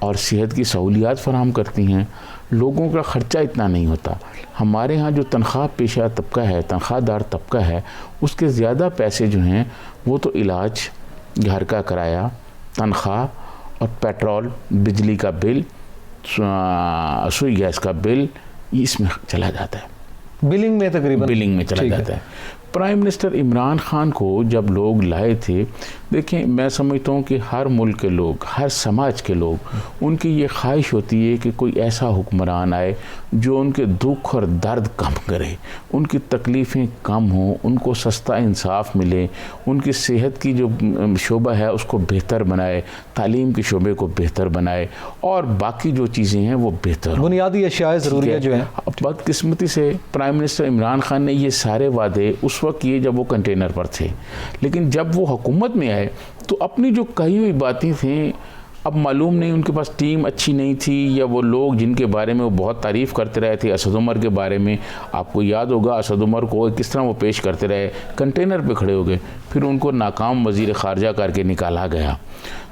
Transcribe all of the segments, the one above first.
اور صحت کی سہولیات فراہم کرتی ہیں، لوگوں کا خرچہ اتنا نہیں ہوتا۔ ہمارے ہاں جو تنخواہ پیشہ طبقہ ہے، تنخواہ دار طبقہ ہے، اس کے زیادہ پیسے جو ہیں وہ تو علاج، گھر کا کرایہ، تنخواہ اور پیٹرول، بجلی کا بل، سوئی گیس کا بل، اس میں چلا جاتا ہے، بلنگ میں تقریباً بلنگ میں چلا جاتا ہے۔ پرائم منسٹر عمران خان کو جب لوگ لائے تھے، دیکھیں میں سمجھتا ہوں کہ ہر ملک کے لوگ، ہر سماج کے لوگ، ان کی یہ خواہش ہوتی ہے کہ کوئی ایسا حکمران آئے جو ان کے دکھ اور درد کم کرے، ان کی تکلیفیں کم ہوں، ان کو سستا انصاف ملے، ان کی صحت کی جو شعبہ ہے اس کو بہتر بنائے، تعلیم کے شعبے کو بہتر بنائے، اور باقی جو چیزیں ہیں وہ بہتر ہوں۔ بنیادی اشیاء ضروریات جو ہیں۔ بدقسمتی سے پرائم منسٹر عمران خان نے یہ سارے وعدے اس وقت کیے جب وہ کنٹینر پر تھے، لیکن جب وہ حکومت میں آئے تو اپنی جو کہی ہوئی باتیں تھیں، اب معلوم نہیں ان کے پاس ٹیم اچھی نہیں تھی، یا وہ لوگ جن کے بارے میں وہ بہت تعریف کرتے رہے تھے، اسد عمر کے بارے میں آپ کو یاد ہوگا، اسد عمر کو کس طرح وہ پیش کرتے رہے، کنٹینر پہ کھڑے ہو گئے، پھر ان کو ناکام وزیر خارجہ کر کے نکالا گیا۔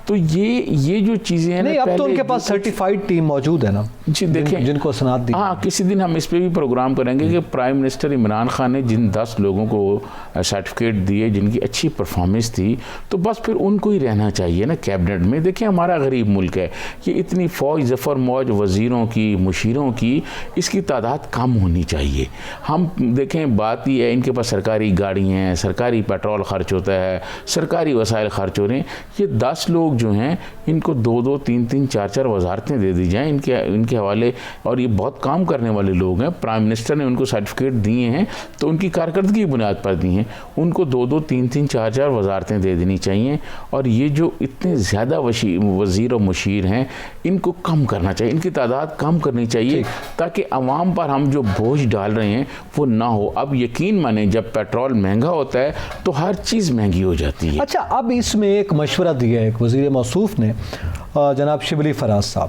تو یہ جو چیزیں ہیں، نہیں اب تو ان کے پاس سرٹیفائیڈ ٹیم موجود ہے نا، جی دیکھیں جن کو صنعت دی۔ ہاں کسی دن ہم اس پہ بھی پروگرام کریں گے کہ پرائم منسٹر عمران خان نے جن 10 لوگوں کو سرٹیفکیٹ دیے جن کی اچھی پرفارمنس تھی، تو بس پھر ان کو ہی رہنا چاہیے نا کیبنٹ میں۔ دیکھیں ہمارا غریب ملک ہے، یہ اتنی فوج ظفر موج وزیروں کی، مشیروں کی، اس کی تعداد کم ہونی چاہیے۔ ہم دیکھیں بات یہ ہے، ان کے پاس سرکاری گاڑی ہیں، سرکاری پیٹرول خرچ ہوتا ہے، سرکاری وسائل خرچ ہو رہے ہیں، یہ 10 لوگ جو ہیں ان کو 2 3 4 وزارتیں دے دی جائیں ان کے حوالے، اور یہ بہت کام کرنے والے لوگ ہیں۔ پرائم منسٹر نے ان کو سرٹیفکیٹ دیے ہیں تو ان کی کارکردگی کی بنیاد پر دی ہیں، ان کو 2 3 4 وزارتیں دے دینی چاہیے، اور یہ جو اتنے زیادہ وزیر و مشیر ہیں ان کو کم کرنا چاہیے، ان کی تعداد کم کرنی چاہیے، تاکہ عوام پر ہم جو بوجھ ڈال رہے ہیں وہ نہ ہو۔ اب یقین مانیں جب پیٹرول مہنگا ہوتا ہے تو ہر چیز مہنگی ہو جاتی ہے۔ اچھا اب اس میں ایک مشورہ دیا ہے ایک وزیر موصوف نے، جناب شبلی فراز صاحب،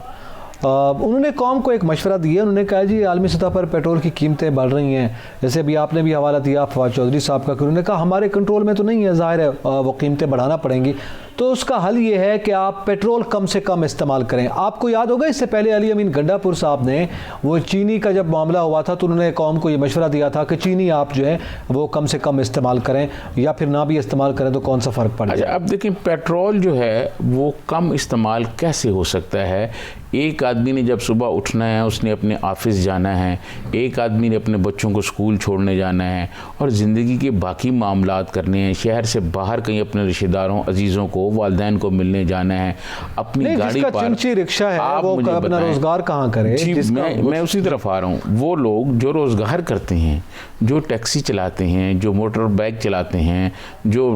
انہوں نے قوم کو ایک مشورہ دیا، انہوں نے کہا جی عالمی سطح پر پیٹرول کی قیمتیں بڑھ رہی ہیں، جیسے ابھی آپ نے بھی حوالہ دیا فواد چودھری صاحب کا، کہ انہوں نے کہا ہمارے کنٹرول میں تو نہیں ہے، ظاہر ہے وہ قیمتیں بڑھانا پڑیں گی، تو اس کا حل یہ ہے کہ آپ پیٹرول کم سے کم استعمال کریں۔ آپ کو یاد ہوگا اس سے پہلے علی امین گنڈا پور صاحب نے وہ چینی کا جب معاملہ ہوا تھا تو انہوں نے قوم کو یہ مشورہ دیا تھا کہ چینی آپ جو ہے وہ کم سے کم استعمال کریں، یا پھر نہ بھی استعمال کریں تو کون سا فرق پڑ جائے۔ اب دیکھیں پیٹرول جو ہے وہ کم استعمال کیسے ہو سکتا ہے؟ ایک آدمی نے جب صبح اٹھنا ہے، اس نے اپنے آفس جانا ہے، ایک آدمی نے اپنے بچوں کو اسکول چھوڑنے جانا ہے، اور زندگی کے باقی معاملات کرنے ہیں، شہر سے باہر کہیں اپنے رشتہ داروں عزیزوں کو، والدین کو ملنے جانا ہے، اپنی گاڑی پر چنچی رکشہ ہے وہ اپنا روزگار کہاں کرے؟ جی میں اسی طرف آ رہا ہوں۔ وہ لوگ جو روزگار کرتے ہیں، جو ٹیکسی چلاتے ہیں، جو موٹر بائک چلاتے ہیں، جو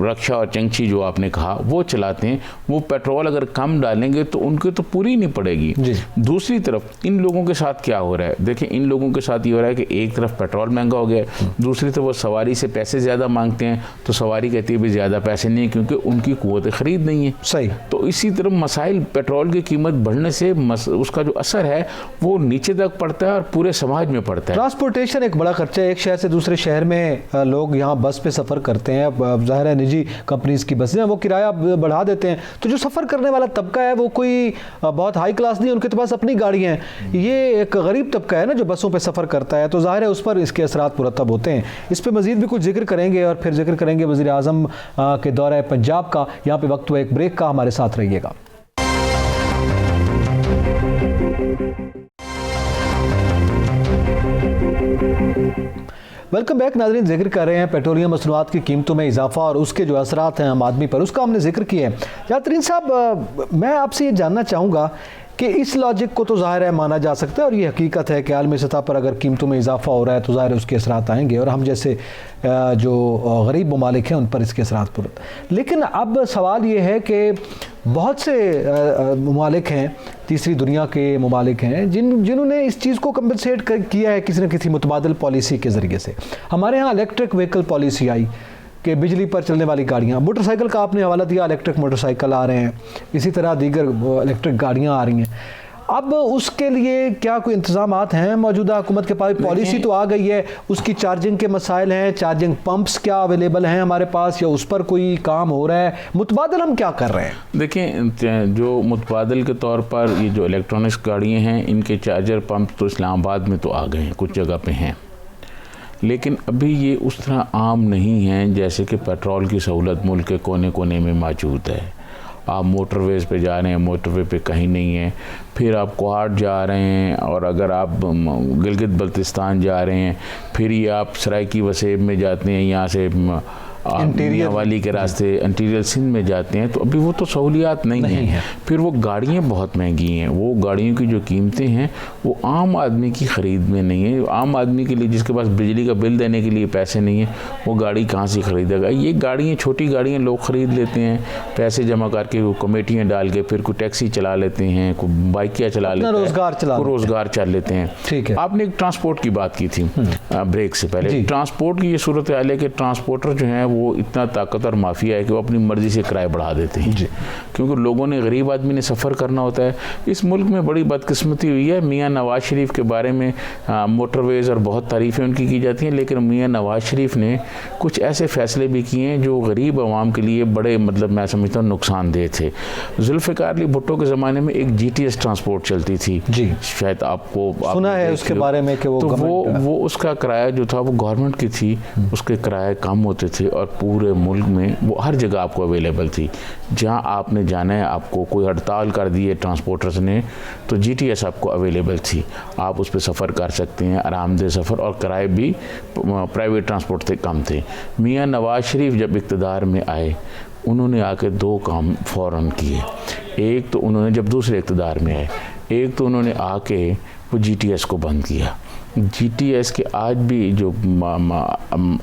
رکشہ اور چنچی جو آپ نے کہا وہ چلاتے ہیں، وہ پیٹرول اگر کم ڈالیں گے تو ان کے تو پوری نہیں پڑے گی۔ دوسری طرف ان لوگوں کے ساتھ کیا ہو رہا ہے؟ دیکھیں ان لوگوں کے ساتھ یہ ہو رہا ہے کہ ایک طرف پیٹرول مہنگا ہو گیا، دوسری طرف وہ سواری سے پیسے زیادہ مانگتے ہیں، تو سواری کہتی ہے بھی زیادہ پیسے نہیں کیونکہ ان کی قوت خرید نہیں ہے۔ صحیح۔ تو اسی طرح مسائل پیٹرول کی قیمت بڑھنے سے اس کا جو اثر ہے وہ نیچے تک پڑتا ہے اور پورے سماج میں پڑتا ہے۔ ٹرانسپورٹیشن ایک بڑا خرچہ ہے، ایک شہر سے دوسرے شہر میں لوگ یہاں بس پہ سفر کرتے ہیں، ظاہر ہے نجی کمپنیز کی بسیں ہیں، وہ کرایہ بڑھا دیتے ہیں، تو جو سفر کرنے والا طبقہ ہے وہ کوئی بہت ہائی کلاس نہیں، ان کے پاس اپنی گاڑیاں ہیں، یہ ایک غریب طبقہ ہے نا جو بسوں پہ سفر کرتا ہے، تو ظاہر ہے اس پر اس کے اثرات مرتب ہوتے ہیں۔ اس پہ مزید بھی کچھ ذکر کریں گے، اور پھر ذکر کریں گے وزیر اعظم کے دورہ پنجاب کا۔ یہاں پہ وقت ہوا ایک بریک کا، ہمارے ساتھ رہیے گا۔ ویلکم بیک ناظرین، ذکر کر رہے ہیں پیٹرولیم مصنوعات کی قیمتوں میں اضافہ اور اس کے جو اثرات ہیں عام آدمی پر، اس کا ہم نے ذکر کیا ہے۔ جاترین صاحب میں آپ سے یہ جاننا چاہوں گا کہ اس لاجک کو تو ظاہر ہے مانا جا سکتا ہے، اور یہ حقیقت ہے کہ عالمی سطح پر اگر قیمتوں میں اضافہ ہو رہا ہے تو ظاہر ہے اس کے اثرات آئیں گے، اور ہم جیسے جو غریب ممالک ہیں ان پر اس کے اثرات پڑتے۔ لیکن اب سوال یہ ہے کہ بہت سے ممالک ہیں، تیسری دنیا کے ممالک ہیں جنہوں نے اس چیز کو کمپنسیٹ کیا ہے کسی نہ کسی متبادل پالیسی کے ذریعے سے۔ ہمارے ہاں الیکٹرک وہیکل پالیسی آئی کہ بجلی پر چلنے والی گاڑیاں، موٹر سائیکل کا آپ نے حوالہ دیا، الیکٹرک موٹر سائیکل آ رہے ہیں، اسی طرح دیگر الیکٹرک گاڑیاں آ رہی ہیں۔ اب اس کے لیے کیا کوئی انتظامات ہیں موجودہ حکومت کے پاس؟ پالیسی تو آ گئی ہے، اس کی چارجنگ کے مسائل ہیں، چارجنگ پمپس کیا اویلیبل ہیں ہمارے پاس، یا اس پر کوئی کام ہو رہا ہے؟ متبادل ہم کیا کر رہے ہیں؟ دیکھیں، جو متبادل کے طور پر یہ جو الیکٹرانکس گاڑیاں ہیں، ان کے چارجر پمپ تو اسلام آباد میں تو آ گئے ہیں، کچھ جگہ پہ ہیں، لیکن ابھی یہ اس طرح عام نہیں ہیں جیسے کہ پیٹرول کی سہولت ملک کے کونے کونے میں موجود ہے۔ آپ موٹر ویز پہ جا رہے ہیں، موٹر وے پہ کہیں نہیں ہے، پھر آپ کوہاٹ جا رہے ہیں، اور اگر آپ گلگت بلتستان جا رہے ہیں، پھر یہ آپ سرائیکی وسیب میں جاتے ہیں، یہاں سے میاں والی کے راستے انٹیریل سندھ میں جاتے ہیں، تو ابھی وہ تو سہولیات نہیں ہیں۔ پھر وہ گاڑیاں بہت مہنگی ہیں، وہ گاڑیوں کی جو قیمتیں ہیں وہ عام آدمی کی خرید میں نہیں ہے۔ عام آدمی کے لیے جس کے پاس بجلی کا بل دینے کے لیے پیسے نہیں ہیں، وہ گاڑی کہاں سے خریدے گا؟ یہ گاڑیاں، چھوٹی گاڑیاں لوگ خرید لیتے ہیں، پیسے جمع کر کے، وہ کمیٹیاں ڈال کے، پھر کوئی ٹیکسی چلا لیتے ہیں، کوئی بائکیاں چلا لیتے ہیں، روزگار چل لیتے ہیں۔ آپ نے ایک ٹرانسپورٹ کی بات کی تھی بریک سے پہلے۔ ٹرانسپورٹ کی یہ صورتحال ہے کہ ٹرانسپورٹر جو ہیں وہ اتنا طاقتور مافیا ہے کہ وہ اپنی مرضی سے کرائے بڑھا دیتے ہیں، کیونکہ لوگوں نے، غریب آدمی نے سفر کرنا ہوتا ہے۔ اس ملک میں بڑی بدقسمتی ہوئی ہے، میاں نواز شریف کے بارے میں موٹر ویز اور بہت تعریفیں ان کی جاتی ہیں، لیکن میاں نواز شریف نے کچھ ایسے فیصلے بھی کیے ہیں جو غریب عوام کے لیے بڑے، مطلب میں سمجھتا ہوں نقصان دہ تھے۔ ذوالفقار علی بھٹو کے زمانے میں ایک GTS ٹرانسپورٹ چلتی تھی، شاید آپ کو سنا ہے اس کے بارے میں، کہ وہ اس کا کرایہ جو تھا وہ گورنمنٹ کی تھی، اس کے کرایہ کم ہوتے تھے، اور پورے ملک میں وہ ہر جگہ آپ کو اویلیبل تھی۔ جہاں آپ نے جانا ہے، آپ کو کوئی ہڑتال کر دی ہے ٹرانسپورٹرز نے، تو GTS آپ کو اویلیبل تھی، آپ اس پہ سفر کر سکتے ہیں، آرام دہ سفر، اور کرائے بھی پرائیویٹ ٹرانسپورٹ سے کم تھے۔ میاں نواز شریف جب اقتدار میں آئے، انہوں نے آ کے دو کام فوراً کیے۔ ایک تو انہوں نے، جب دوسرے اقتدار میں آئے، ایک تو انہوں نے آ کے وہ GTS کو بند کیا۔ GTS کے آج بھی جو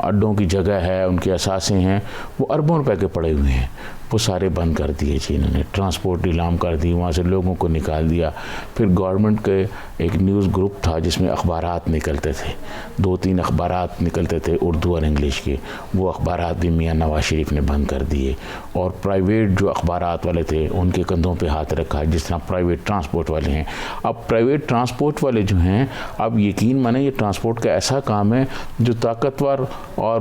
اڈوں کی جگہ ہے، ان کے اثاثے ہیں، وہ اربوں روپے کے پڑے ہوئے ہیں، وہ سارے بند کر دیے جی انہوں نے، ٹرانسپورٹ نیلام کر دی، وہاں سے لوگوں کو نکال دیا۔ پھر گورنمنٹ کے ایک نیوز گروپ تھا جس میں اخبارات نکلتے تھے، 2-3 اخبارات نکلتے تھے اردو اور انگلش کے، وہ اخبارات بھی میاں نواز شریف نے بند کر دیے، اور پرائیویٹ جو اخبارات والے تھے ان کے کندھوں پہ ہاتھ رکھا، جس طرح پرائیویٹ ٹرانسپورٹ والے ہیں۔ اب پرائیویٹ ٹرانسپورٹ والے جو ہیں، اب یقین مانیں یہ ٹرانسپورٹ کا ایسا کام ہے جو طاقتور اور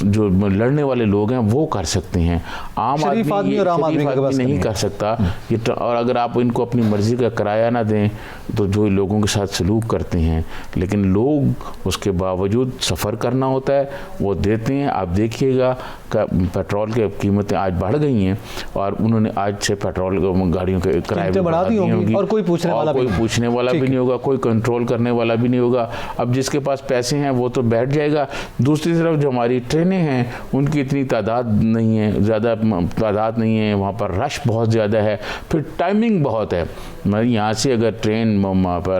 جو لڑنے والے لوگ ہیں وہ کر سکتے ہیں، عام آدمی نہیں کر سکتا۔ اور اگر آپ ان کو اپنی مرضی کا کرایہ نہ دیں تو جو لوگوں کے ساتھ سلوک کرتے ہیں، لیکن لوگ اس کے باوجود سفر کرنا ہوتا ہے، وہ دیتے ہیں۔ آپ دیکھیے گا کہ پیٹرول کی قیمتیں آج بڑھ گئی ہیں، اور انہوں نے آج سے پیٹرول گاڑیوں کے کرایے بڑھا دی ہوں گی، اور کوئی پوچھنے والا بھی نہیں ہوگا، کوئی کنٹرول کرنے والا بھی نہیں ہوگا۔ اب جس کے پاس پیسے ہیں وہ تو بیٹھ جائے گا۔ دوسری طرف جو ہماری ٹرینیں ہیں ان کی اتنی تعداد نہیں ہے، زیادہ تعداد نہیں ہے، وہاں پر رش بہت زیادہ ہے، پھر ٹائمنگ بہت ہے۔ یہاں سے اگر ٹرین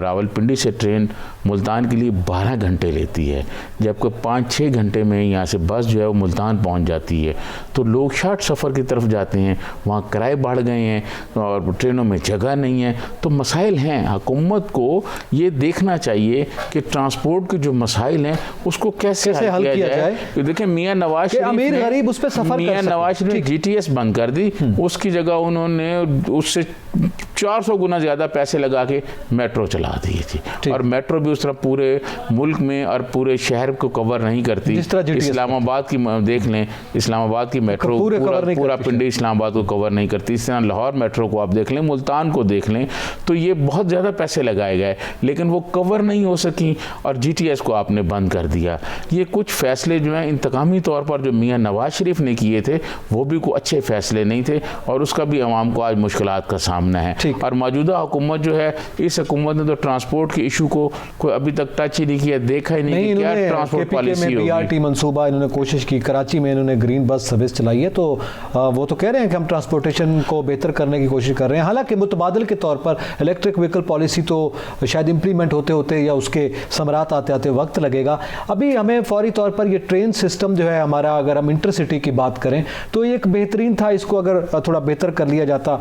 راولپنڈی سے ٹرین ملتان کے لیے 12 گھنٹے لیتی ہے، جبکہ 5-6 گھنٹے میں یہاں سے بس جو ہے وہ ملتان پہنچ جاتی ہے، تو لوگ شارٹ سفر کی طرف جاتے ہیں، وہاں کرائے بڑھ گئے ہیں اور ٹرینوں میں جگہ نہیں ہے، تو مسائل ہیں۔ حکومت کو یہ دیکھنا چاہیے کہ ٹرانسپورٹ کے جو مسائل ہیں اس کو کیسے حل کیا جائے۔ دیکھیں میاں نواز شریف نے GTS بند کر دی، اس کی جگہ انہوں نے اس سے 400 گنا زیادہ پیسے لگا کے میٹرو چلا دی تھی، اور میٹرو بھی اس طرح پورے ملک میں اور پورے شہر کو کور نہیں کرتی۔ اسلام آباد کی دیکھ لیں، اسلام آباد کی میٹرو پورا پنڈی اسلام آباد کو کور نہیں کرتی، اس طرح لاہور میٹرو کو آپ دیکھ لیں، ملتان کو دیکھ لیں، تو یہ بہت زیادہ پیسے لگائے گئے لیکن وہ کور نہیں ہو سکی، اور GTS کو آپ نے بند کر دیا۔ یہ کچھ فیصلے جو ہیں انتقامی طور پر جو میاں نواز شریف نے کیے تھے وہ بھی کوئی اچھے فیصلے نہیں تھے، اور اس کا بھی عوام کو آج مشکلات کا سامنا ہے۔ اور موجودہ حکومت جو ہے، اس حکومت نے تو ٹرانسپورٹ کے ایشو کو کوئی ابھی تک ٹچ ہی نہیں کیا، دیکھا ہی نہیں کہ کیا ٹرانسپورٹ پالیسی ہوگی۔ BRT منصوبہ انہوں نے کوشش کی، کراچی میں انہوں نے گرین بس سروس چلائی ہے، تو وہ تو کہہ رہے ہیں کہ ہم ٹرانسپورٹیشن کو بہتر کرنے کی کوشش کر رہے ہیں۔ حالانکہ متبادل کے طور پر الیکٹرک وہیکل پالیسی تو شاید امپلیمنٹ ہوتے یا اس کے ثمرات آتے وقت لگے گا۔ ابھی ہمیں فوری طور پر یہ ٹرین سسٹم جو ہے ہمارا، اگر ہم انٹرسٹی کی بات کریں تو ایک بہترین تھا، اس کو اگر تھوڑا بہتر کر لیا جاتا،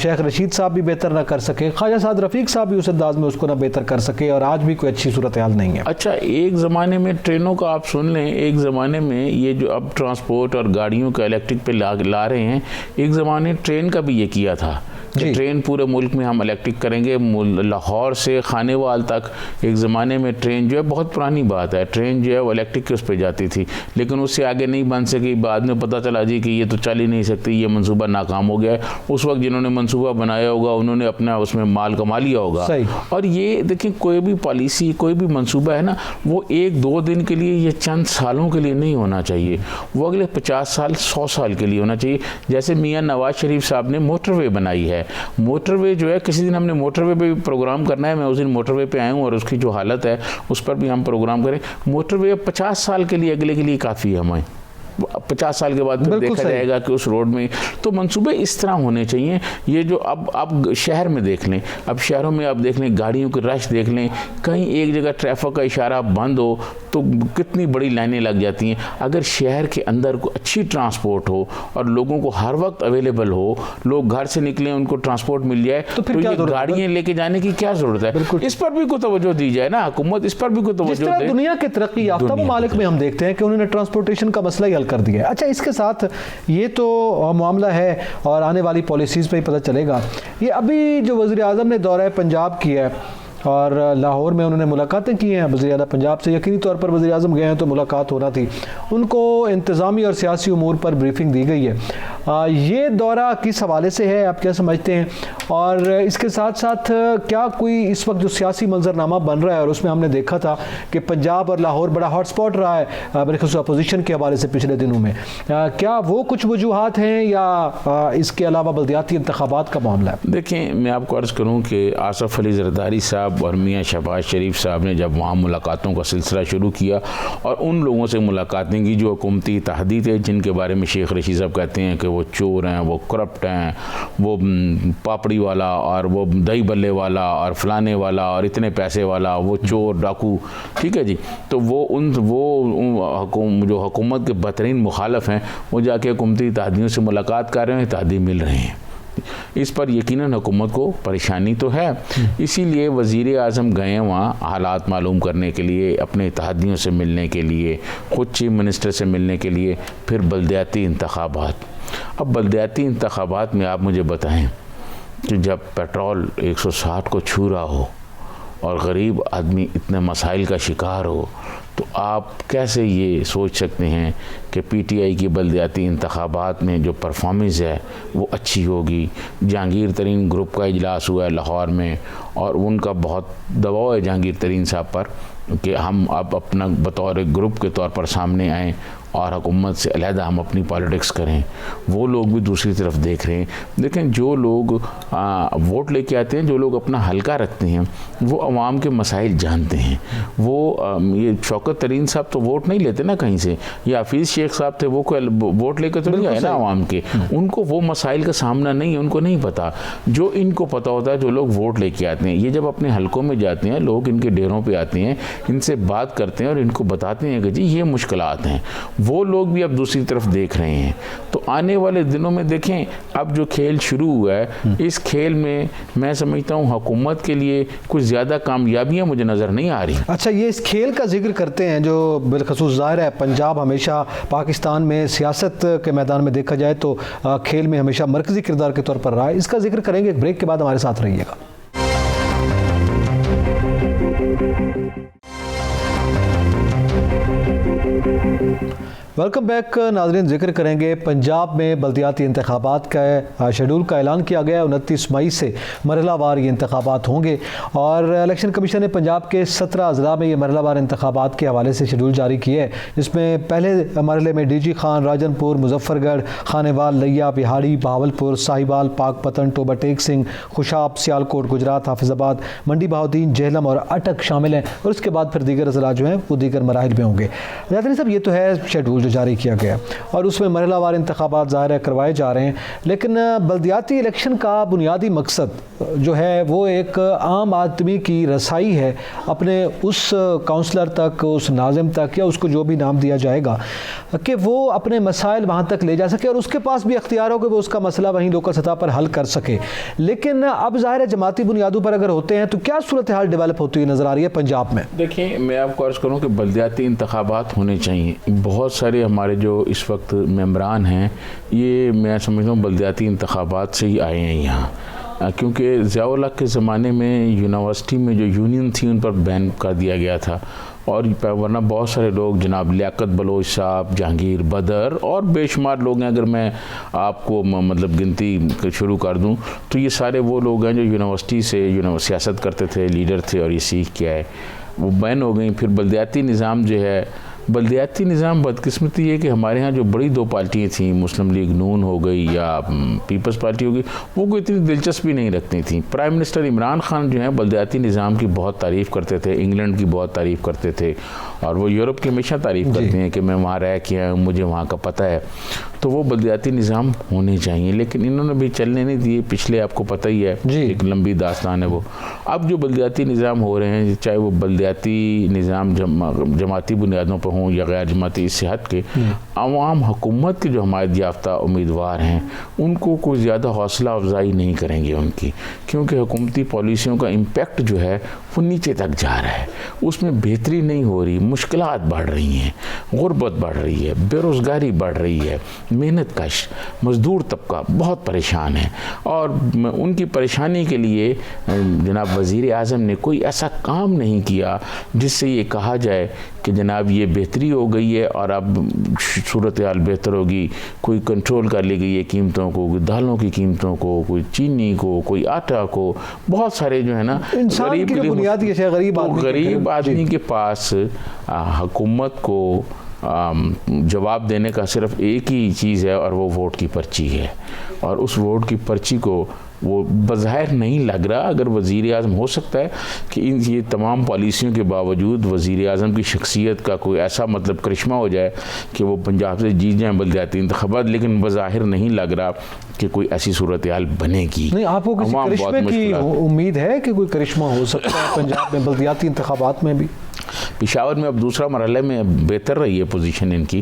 شیخ رشید صاحب بھی بہتر نہ کر سکے، خواجہ سعد رفیق صاحب بھی اس انداز میں اس کو نہ بہتر کر سکے، اور آج بھی کوئی اچھی صورتحال نہیں ہے۔ اچھا، ایک زمانے میں ٹرینوں کا آپ سن لیں، ایک زمانے میں یہ جو اب ٹرانسپورٹ اور گاڑیوں کا الیکٹرک پہ لا رہے ہیں، ایک زمانے ٹرین کا بھی یہ کیا تھا کہ ٹرین پورے ملک میں ہم الیکٹرک کریں گے. لاہور سے خانیوال تک ایک زمانے میں ٹرین جو ہے, بہت پرانی بات ہے, ٹرین جو ہے وہ الیکٹرک کے اس پہ جاتی تھی, لیکن اس سے آگے نہیں بن سکی. بعد میں پتہ چلا جی کہ یہ تو چل ہی نہیں سکتی, یہ منصوبہ ناکام ہو گیا ہے. اس وقت جنہوں نے منصوبہ بنایا ہوگا انہوں نے اپنا اس میں مال کما لیا ہوگا. اور یہ دیکھیں کوئی بھی پالیسی, کوئی بھی منصوبہ ہے نا, وہ 1-2 دن کے لیے, یہ چند سالوں کے لیے نہیں ہونا چاہیے, وہ اگلے 50 سال 100 سال کے لیے ہونا چاہیے. جیسے میاں نواز شریف صاحب نے موٹر وے بنائی ہے. موٹر وے جو ہے, کسی دن ہم نے موٹر وے پہ بھی پروگرام کرنا ہے, میں اس دن موٹر وے پہ آیا ہوں اور اس کی جو حالت ہے اس پر بھی ہم پروگرام کریں. موٹر وے 50 سال کے لیے, اگلے کے لیے کافی ہے ہمیں. 50 سال کے بعد پھر دیکھا جائے گا کہ اس روڈ میں. تو منصوبے اس طرح ہونے چاہیے. یہ جو اب شہر میں دیکھ لیں, اب شہروں میں آپ دیکھ لیں, گاڑیوں کی رش دیکھ لیں, کہیں ایک جگہ ٹریفک کا اشارہ بند ہو تو کتنی بڑی لائنیں لگ جاتی ہیں. اگر شہر کے اندر کو اچھی ٹرانسپورٹ ہو اور لوگوں کو ہر وقت اویلیبل ہو, لوگ گھر سے نکلیں ان کو ٹرانسپورٹ مل جائے, تو یہ گاڑیاں لے کے جانے کی کیا ضرورت ہے؟ اس پر بھی کوئی توجہ دی جائے نا, حکومت اس پر بھی کوئی توجہ دے. دنیا کے ترقی یافتہ ممالک میں ہم دیکھتے ہیں کہ انہوں نے ٹرانسپورٹیشن کا مسئلہ ہی حل کر دیا ہے. اچھا, اس کے ساتھ یہ تو معاملہ ہے اور آنے والی پالیسیز پہ ہی پتہ چلے گا. یہ ابھی جو وزیر اعظم نے دورہ پنجاب کیا ہے اور لاہور میں انہوں نے ملاقاتیں کی ہیں وزیر اعلیٰ پنجاب سے, یقینی طور پر وزیر اعظم گئے ہیں تو ملاقات ہونا تھی. ان کو انتظامی اور سیاسی امور پر بریفنگ دی گئی ہے. یہ دورہ کس حوالے سے ہے, آپ کیا سمجھتے ہیں؟ اور اس کے ساتھ ساتھ کیا کوئی اس وقت جو سیاسی منظرنامہ بن رہا ہے, اور اس میں ہم نے دیکھا تھا کہ پنجاب اور لاہور بڑا ہاٹ سپاٹ رہا ہے بالخصوص اپوزیشن کے حوالے سے پچھلے دنوں میں, کیا وہ کچھ وجوہات ہیں یا اس کے علاوہ بلدیاتی انتخابات کا معاملہ ہے؟ دیکھیں, میں آپ کو عرض کروں کہ آصف علی زرداری صاحب اور میاں شہباز شریف صاحب نے جب وہاں ملاقاتوں کا سلسلہ شروع کیا اور ان لوگوں سے ملاقاتیں کی جو حکومتی اتحادی تھے, جن کے بارے میں شیخ رشید صاحب کہتے ہیں کہ وہ چور ہیں, وہ کرپٹ ہیں, وہ پاپڑی والا اور وہ دہی بلے والا اور فلانے والا اور اتنے پیسے والا, وہ چور ڈاکو, ٹھیک ہے جی. تو وہ جو حکومت کے بہترین مخالف ہیں, وہ جا کے حکومتی اتحادیوں سے ملاقات کر رہے ہیں, اتحادی مل رہے ہیں. اس پر یقیناً حکومت کو پریشانی تو ہے. اسی لیے وزیر اعظم گئے وہاں حالات معلوم کرنے کے لیے, اپنے اتحادیوں سے ملنے کے لیے, خود چیف منسٹر سے ملنے کے لیے. پھر بلدیاتی انتخابات. اب بلدیاتی انتخابات میں آپ مجھے بتائیں کہ جب پیٹرول 160 کو چھو رہا ہو اور غریب آدمی اتنے مسائل کا شکار ہو, تو آپ کیسے یہ سوچ سکتے ہیں کہ پی ٹی آئی کی بلدیاتی انتخابات میں جو پرفارمنس ہے وہ اچھی ہوگی؟ جہانگیر ترین گروپ کا اجلاس ہوا ہے لاہور میں, اور ان کا بہت دباؤ ہے جہانگیر ترین صاحب پر کہ ہم اب اپنا بطور گروپ کے طور پر سامنے آئیں اور حکومت سے علیحدہ ہم اپنی پالیٹکس کریں. وہ لوگ بھی دوسری طرف دیکھ رہے ہیں. دیکھیں, جو لوگ ووٹ لے کے آتے ہیں, جو لوگ اپنا حلقہ رکھتے ہیں, وہ عوام کے مسائل جانتے ہیں. وہ یہ شوکت ترین صاحب تو ووٹ نہیں لیتے نا کہیں سے, یا حفیظ شیخ صاحب تھے, وہ ووٹ لے کے تو نہیں آئے نا عوام کے. ان کو وہ مسائل کا سامنا نہیں ہے, ان کو نہیں پتا. جو ان کو پتا ہوتا ہے, جو لوگ ووٹ لے کے آتے ہیں, یہ جب اپنے حلقوں میں جاتے ہیں, لوگ ان کے ڈیروں پہ آتے ہیں, ان سے بات کرتے ہیں اور ان کو بتاتے ہیں کہ جی یہ مشکلات ہیں. وہ لوگ بھی اب دوسری طرف دیکھ رہے ہیں. تو آنے والے دنوں میں دیکھیں, اب جو کھیل شروع ہوا ہے, اس کھیل میں سمجھتا ہوں حکومت کے لیے کچھ زیادہ کامیابیاں مجھے نظر نہیں آ رہی. اچھا, یہ اس کھیل کا ذکر کرتے ہیں جو بالخصوص ظاہر ہے پنجاب ہمیشہ پاکستان میں سیاست کے میدان میں دیکھا جائے تو کھیل میں ہمیشہ مرکزی کردار کے طور پر رہا ہے. اس کا ذکر کریں گے, ایک بریک کے بعد ہمارے ساتھ رہیے گا. ویلکم بیک ناظرین. ذکر کریں گے پنجاب میں بلدیاتی انتخابات کا شیڈول کا اعلان کیا گیا ہے. 29 مئی سے مرحلہ وار یہ انتخابات ہوں گے, اور الیکشن کمیشن نے پنجاب کے 17 اضلاع میں یہ مرحلہ وار انتخابات کے حوالے سے شیڈول جاری کیا ہے, جس میں پہلے مرحلے میں ڈی جی خان, راجن پور, مظفر گڑھ, خانیوال, لیا, بہاڑی, بہاولپور, ساہیوال, پاک پتن, ٹوبہ ٹیک سنگھ, خوشاب, سیالکوٹ گجرات, حافظ آباد, منڈی بہاؤدین, جہلم اور اٹک شامل ہیں. اور اس کے بعد پھر دیگر اضلاع جو ہیں وہ دیگر مراحل میں ہوں گے. ناظرین صاحب, یہ تو ہے شیڈول جو جاری کیا گیا, اور اس میں مرحلہ وار انتخابات ظاہر ہے کروائے جا رہے ہیں. لیکن بلدیاتی الیکشن کا بنیادی مقصد جو ہے وہ ایک عام آدمی کی رسائی ہے اپنے اس کاؤنسلر تک, اس ناظم تک, یا اس کو جو بھی نام دیا جائے گا, کہ وہ اپنے مسائل وہاں تک لے جا سکے, اور اس کے پاس بھی اختیار ہو کہ وہ اس کا مسئلہ وہیں لوکل سطح پر حل کر سکے. لیکن اب ظاہر ہے جماعتی بنیادوں پر اگر ہوتے ہیں تو کیا صورتحال ڈیولپ ہوتی ہوئی نظر آ رہی ہے پنجاب میں؟ دیکھیں, میں آپ کو عرض کروں کہ بلدیاتی انتخابات ہونے چاہیے. بہت سارے ہمارے جو اس وقت ممبران ہیں, یہ میں سمجھتا ہوں بلدیاتی انتخابات سے ہی آئے ہیں یہاں. کیونکہ ضیاء الحق کے زمانے میں یونیورسٹی میں جو یونین تھی ان پر بین کر دیا گیا تھا، اور ورنہ بہت سارے لوگ جناب لیاقت بلوچ صاحب، جہانگیر بدر اور بے شمار لوگ ہیں، اگر میں آپ کو مطلب گنتی شروع کر دوں تو یہ سارے وہ لوگ ہیں جو یونیورسٹی سے سیاست کرتے تھے، لیڈر تھے اور یہ سیکھ کے آئے، وہ بین ہو گئیں۔ پھر بلدیاتی نظام جو ہے، بلدیاتی نظام بدقسمتی ہے کہ ہمارے ہاں جو بڑی دو پارٹیاں تھیں، مسلم لیگ نون ہو گئی یا پیپلز پارٹی ہو گئی، وہ کوئی اتنی دلچسپی نہیں رکھتی تھیں۔ پرائم منسٹر عمران خان جو ہیں بلدیاتی نظام کی بہت تعریف کرتے تھے، انگلینڈ کی بہت تعریف کرتے تھے، اور وہ یورپ کی ہمیشہ تعریف کرتے ہیں کہ میں وہاں رہ کے آیا ہوں، مجھے وہاں کا پتہ ہے۔ تو وہ بلدیاتی نظام ہونے چاہیے، لیکن انہوں نے بھی چلنے نہیں دیے، پچھلے آپ کو پتہ ہی ہے، ایک لمبی داستان ہے وہ۔ اب جو بلدیاتی نظام ہو رہے ہیں، چاہے وہ بلدیاتی نظام جماعتی بنیادوں پر ہوں یا غیر جماعتی، اس سے ہٹ کے عوام حکومت کے جو حمایت یافتہ امیدوار ہیں ان کو کوئی زیادہ حوصلہ افزائی نہیں کریں گے ان کی، کیونکہ حکومتی پالیسیوں کا امپیکٹ جو ہے وہ نیچے تک جا رہا ہے، اس میں بہتری نہیں ہو رہی، مشکلات بڑھ رہی ہیں، غربت بڑھ رہی ہے، بے روزگاری بڑھ رہی ہے، محنت کش مزدور طبقہ بہت پریشان ہے، اور ان کی پریشانی کے لیے جناب وزیر اعظم نے کوئی ایسا کام نہیں کیا جس سے یہ کہا جائے کہ جناب یہ بہتری ہو گئی ہے اور اب صورتحال بہتر ہوگی، کوئی کنٹرول کر لی گئی ہے قیمتوں کو، کوئی دالوں کی قیمتوں کو، کوئی چینی کو، کوئی آٹا کو، بہت سارے جو ہے نا غریب آدمی کے پاس حکومت کو جواب دینے کا صرف ایک ہی چیز ہے، اور وہ ووٹ کی پرچی ہے، اور اس ووٹ کی پرچی کو وہ بظاہر نہیں لگ رہا۔ اگر وزیر اعظم، ہو سکتا ہے کہ یہ تمام پالیسیوں کے باوجود وزیر اعظم کی شخصیت کا کوئی ایسا مطلب کرشمہ ہو جائے کہ وہ پنجاب سے جیت جائیں بلدیاتی انتخابات، لیکن بظاہر نہیں لگ رہا کہ کوئی ایسی صورتحال بنے گی۔ نہیں، آپ کو کسی کرشمے کی امید ہے کہ کوئی کرشمہ ہو سکتا ہے پنجاب میں بلدیاتی انتخابات میں بھی؟ پشاور میں اب دوسرا مرحلے میں بہتر رہی ہے پوزیشن ان کی،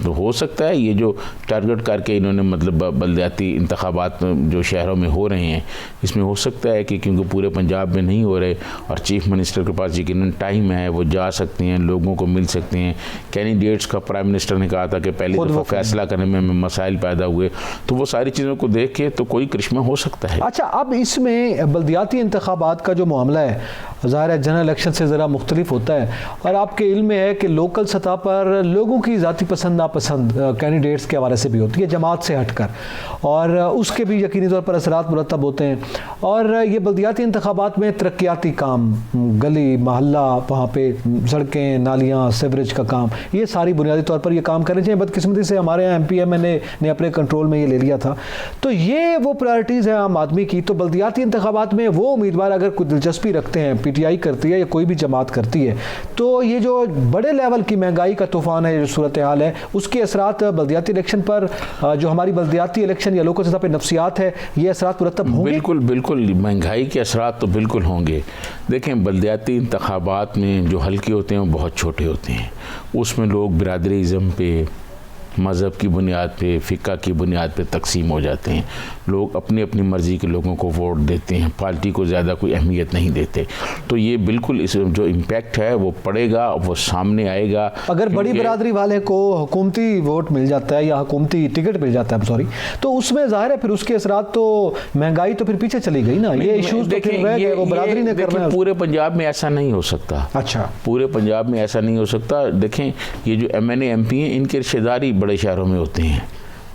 تو ہو سکتا ہے یہ جو ٹارگٹ کر کے انہوں نے مطلب بلدیاتی انتخابات جو شہروں میں ہو رہے ہیں، اس میں ہو سکتا ہے کہ کیونکہ پورے پنجاب میں نہیں ہو رہے اور چیف منسٹر کے پاس یقیناً ٹائم ہے، وہ جا سکتے ہیں، لوگوں کو مل سکتے ہیں۔ کینڈیڈیٹس کا پرائم منسٹر نے کہا تھا کہ پہلے دفعہ فیصلہ کرنے میں مسائل پیدا ہوئے، تو وہ ساری چیزوں کو دیکھ کے تو کوئی کرشمہ ہو سکتا ہے۔ اچھا، اب اس میں بلدیاتی انتخابات کا جو معاملہ ہے ظاہر ہے جنرل الیکشن سے ذرا مختلف ہوتا ہے، اور آپ کے علم میں ہے کہ لوکل سطح پر لوگوں کی ذاتی پسند ناپسند کینڈیڈیٹس کے حوالے سے بھی ہوتی ہے جماعت سے ہٹ کر، اور اس کے بھی یقینی طور پر اثرات مرتب ہوتے ہیں۔ اور یہ بلدیاتی انتخابات میں ترقیاتی کام، گلی محلہ، وہاں پہ سڑکیں، نالیاں، سیوریج کا کام، یہ ساری بنیادی طور پر یہ کام کرنے چاہیے۔ بدقسمتی سے ہمارے یہاں MPM نے اپنے کنٹرول میں یہ لے لیا تھا، تو یہ وہ پرائرٹیز ہیں عام آدمی کی۔ تو بلدیاتی انتخابات میں وہ امیدوار اگر کوئی دلچسپی رکھتے ہیں، PTI کرتی ہے یا کوئی بھی جماعت کرتی ہے، تو یہ جو بڑے لیول کی مہنگائی کا طوفان ہے، جو صورتحال ہے، اس کے اثرات بلدیاتی الیکشن پر، جو ہماری بلدیاتی الیکشن یا لوکل سطح پہ نفسیات ہے، یہ اثرات مرتب ہوں گے؟ بالکل مہنگائی کے اثرات تو بالکل ہوں گے۔ دیکھیں، بلدیاتی انتخابات میں جو حلقے ہوتے ہیں وہ بہت چھوٹے ہوتے ہیں، اس میں لوگ برادری ازم پہ، مذہب کی بنیاد پہ، فقہ کی بنیاد پہ تقسیم ہو جاتے ہیں، لوگ اپنی اپنی مرضی کے لوگوں کو ووٹ دیتے ہیں، پارٹی کو زیادہ کوئی اہمیت نہیں دیتے۔ تو یہ بالکل اس جو امپیکٹ ہے وہ پڑے گا، وہ سامنے آئے گا۔ اگر بڑی برادری والے کو حکومتی ووٹ مل جاتا ہے یا حکومتی ٹکٹ مل جاتا ہے تو اس میں ظاہر ہے پھر اس کے اثرات، تو مہنگائی تو پھر پیچھے چلی گئی نا، یہ ایشوز تو پھر رہ گئے، وہ برادری نے کرنا ہے۔ پورے پنجاب میں ایسا نہیں ہو سکتا۔ اچھا، پورے پنجاب میں ایسا نہیں ہو سکتا۔ دیکھیں، یہ جو MNA MP ہیں، ان کے رشتہ داری بڑے شہروں میں ہوتے ہیں،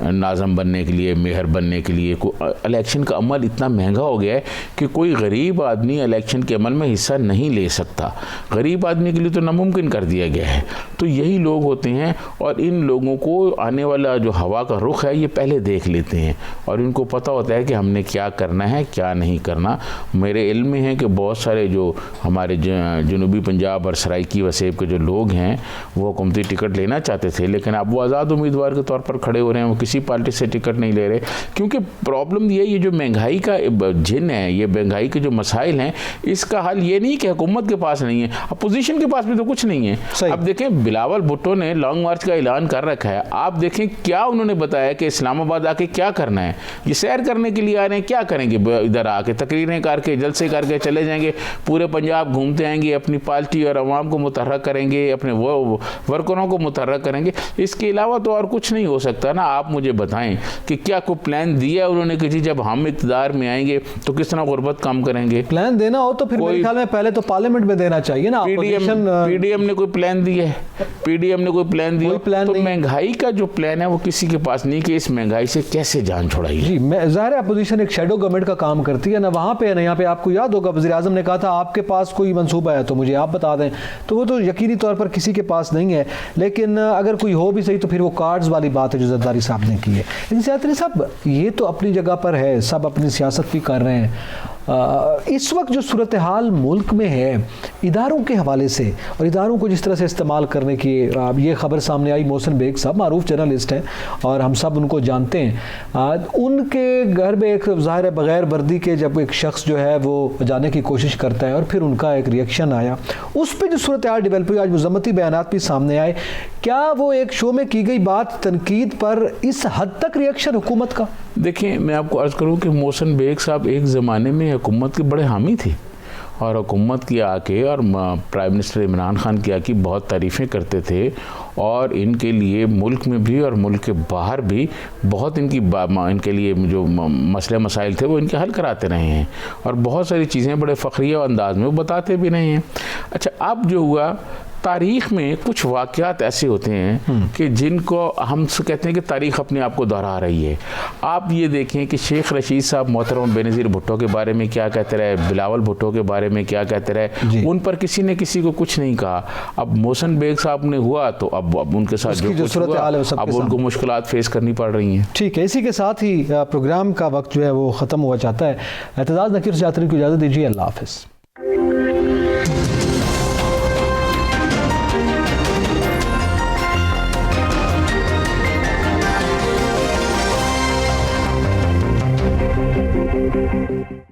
ناظم بننے کے لیے، میئر بننے کے لیے۔ الیکشن کا عمل اتنا مہنگا ہو گیا ہے کہ کوئی غریب آدمی الیکشن کے عمل میں حصہ نہیں لے سکتا، غریب آدمی کے لیے تو ناممکن کر دیا گیا ہے۔ تو یہی لوگ ہوتے ہیں، اور ان لوگوں کو آنے والا جو ہوا کا رخ ہے یہ پہلے دیکھ لیتے ہیں، اور ان کو پتہ ہوتا ہے کہ ہم نے کیا کرنا ہے، کیا نہیں کرنا۔ میرے علم میں ہے کہ بہت سارے جو ہمارے جنوبی پنجاب اور سرائکی وسیب کے جو لوگ ہیں وہ حکومتی ٹکٹ لینا چاہتے تھے، لیکن اب وہ آزاد امیدوار کے طور پر کھڑے ہو رہے ہیں، وہ کسی پارٹی سے ٹکٹ نہیں لے رہے، کیونکہ پرابلم یہ جو مہنگائی کا جن ہے، یہ مہنگائی کے جو مسائل ہیں، اس کا حل یہ نہیں کہ حکومت کے پاس نہیں ہے، اپوزیشن کے پاس بھی تو کچھ نہیں ہے۔ اب دیکھیں، بلاول بھٹو نے لانگ مارچ کا اعلان کر رکھا ہے، آپ دیکھیں کیا انہوں نے بتایا کہ اسلام آباد آ کے کیا کرنا ہے، یہ سیر کرنے کے لیے آ رہے ہیں، کیا کریں گے؟ ادھر آ کے تقریریں کر کے جلسے کر کے چلے جائیں گے، پورے پنجاب گھومتے آئیں گے، اپنی پارٹی اور عوام کو متحرک کریں گے، اپنے ورکروں کو متحرک کریں گے، اس کے علاوہ تو اور کچھ نہیں ہو سکتا نا۔ آپ مجھے بتائیں کہ کیا کوئی پلان دیا انہوں نے کہ جی جب ہم اقتدار میں آئیں گے تو کس طرح غربت کم کریں گے؟ پلان دینا ہو تو پھر میرے خیال میں پہلے تو پارلیمنٹ میں دینا چاہیے نا. پی ڈی ایم نے کوئی پلان دیا ہے؟ پی ڈی ایم نے کوئی پلان دیا؟ تو مہنگائی کا جو پلان ہے وہ کسی کے پاس نہیں کہ اس مہنگائی سے کیسے جان چھڑائی. جی ظاہر ہے اپوزیشن ایک شیڈو گورنمنٹ کا کام کرتی ہے نا وہاں پہ نا. یہاں پہ آپ کو یاد ہوگا وزیر اعظم نے کہا تھا آپ کے پاس کوئی منصوبہ ہے تو مجھے آپ بتا دیں, تو وہ تو یقینی طور پر کسی کے پاس نہیں ہے, لیکن اگر کوئی ہو بھی صحیح تو پھر وہ کارڈز والی بات ہے جو زرداری صاحب نے کی ہے. لیکن زیادہ صاحب یہ تو اپنی جگہ پر ہے, سب اپنی سیاست بھی کر رہے ہیں. اس وقت جو صورتحال ملک میں ہے اداروں کے حوالے سے اور اداروں کو جس طرح سے استعمال کرنے کی یہ خبر سامنے آئی, محسن بیگ صاحب معروف جرنلسٹ ہیں اور ہم سب ان کو جانتے ہیں, ان کے گھر میں ایک ظاہر بغیر وردی کے جب ایک شخص جو ہے وہ جانے کی کوشش کرتا ہے اور پھر ان کا ایک ریئیکشن آیا, اس پہ جو صورتحال ڈیولپ ہوئی, آج مذمتی بیانات بھی سامنے آئے, کیا وہ ایک شو میں کی گئی بات تنقید پر اس حد تک ریئیکشن حکومت کا؟ دیکھیں میں آپ کو عرض کروں کہ محسن بیگ صاحب ایک زمانے میں حکومت کے بڑے حامی تھے اور حکومت کی آ کے اور پرائم منسٹر عمران خان کی آ کے بہت تعریفیں کرتے تھے اور ان کے لیے ملک میں بھی اور ملک کے باہر بھی بہت ان کے لیے جو مسئلے مسائل تھے وہ ان کے حل کراتے رہے ہیں اور بہت ساری چیزیں بڑے فخریہ انداز میں وہ بتاتے بھی رہے ہیں. اچھا اب جو ہوا تاریخ میں کچھ واقعات ایسے ہوتے ہیں کہ جن کو ہم کہتے ہیں کہ تاریخ اپنے آپ کو دہرا رہی ہے. آپ یہ دیکھیں کہ شیخ رشید صاحب محترم بینظیر بھٹو کے بارے میں کیا کہتے رہے, بلاول بھٹو کے بارے میں کیا کہتے رہے, ان پر کسی نے کسی کو کچھ نہیں کہا. اب محسن بیگ صاحب نے ہوا تو اب ان کے ساتھ جو کچھ ہوا اب ان کو مشکلات فیس کرنی پڑ رہی ہیں. ٹھیک ہے, اسی کے ساتھ ہی پروگرام کا وقت جو ہے وہ ختم ہوا چاہتا ہے. اعتزاز نکیر سے جاتے ہیں, کو اجازت دیجیے. اللہ حافظ.